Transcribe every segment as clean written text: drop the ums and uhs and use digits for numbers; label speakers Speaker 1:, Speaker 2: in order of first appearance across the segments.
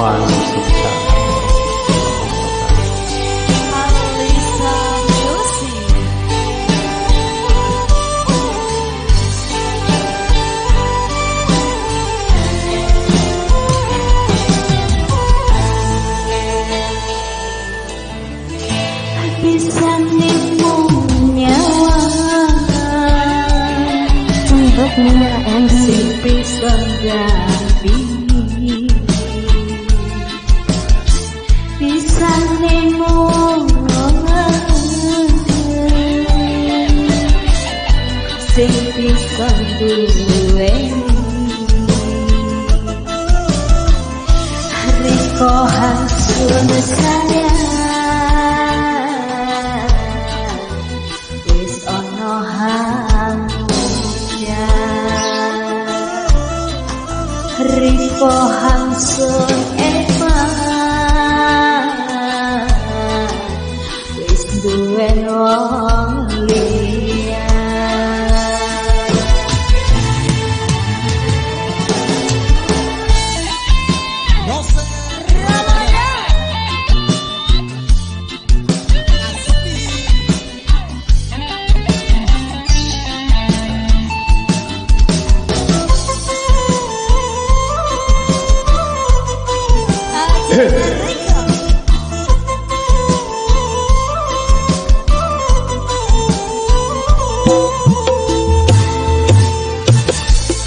Speaker 1: Wan Suksa.
Speaker 2: Bisa nipu nyawa untuk menyerang si bisa jadi bisa nipu si bisa duwe riko hasil saya Riko Hamsun wis duwen wong liya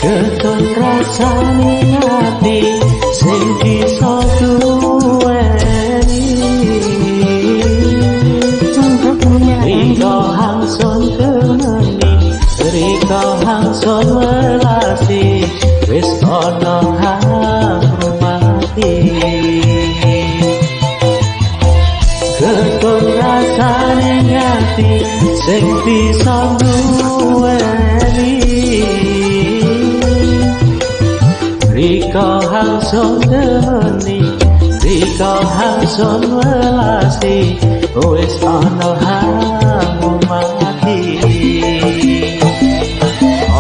Speaker 1: Keton rasane ati sing bisa duweni Riko Hamsun temeni Riko Hamsun welasi wis ana rumati Keton rasane ati sing bisa duweni Riko Hamsun temeni Riko Hamsun welasi wis ana mati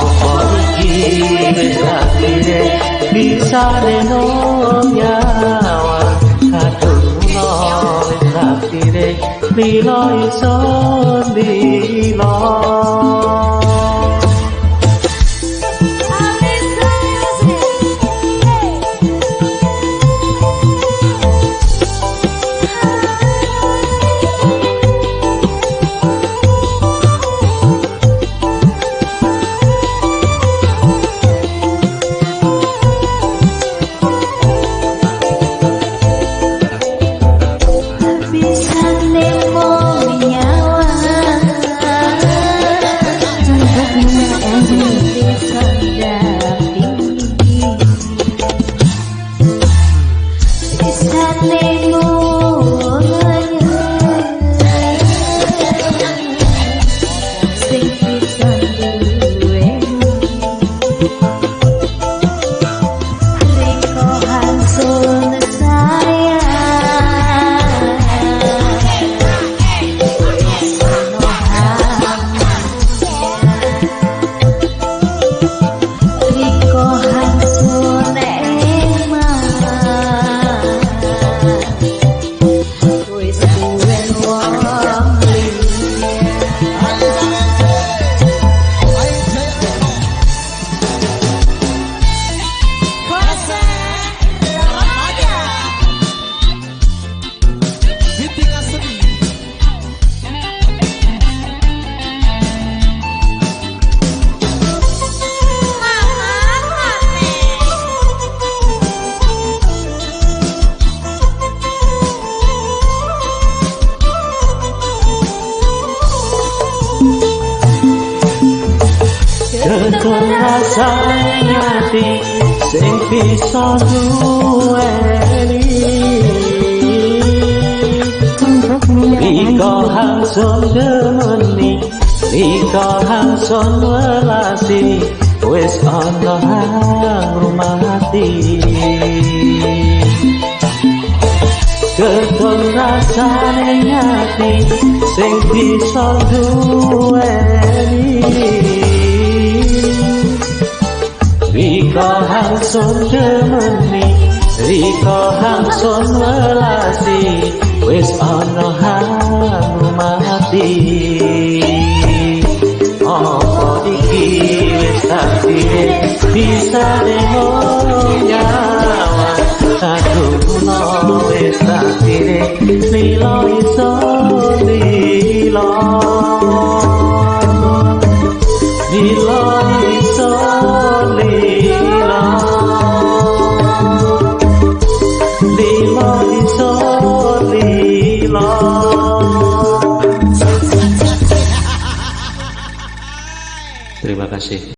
Speaker 1: apa iki wis akhire bisa deno nyawa kaduno wis akhire bila iso bila Keton rasane ati sing bisa duweni Riko Hamsun temeni Riko Hamsun welasi wis ana rumati Keton rasane ati sing bisa duweni Riko Hamsun temeni Riko hangsun welasi wis ana hanu mati apa iki wis takdire bisa nyawa aku wis takdire lilo iso lilo lilo iso lilo lilo iso lilo. Terima kasih.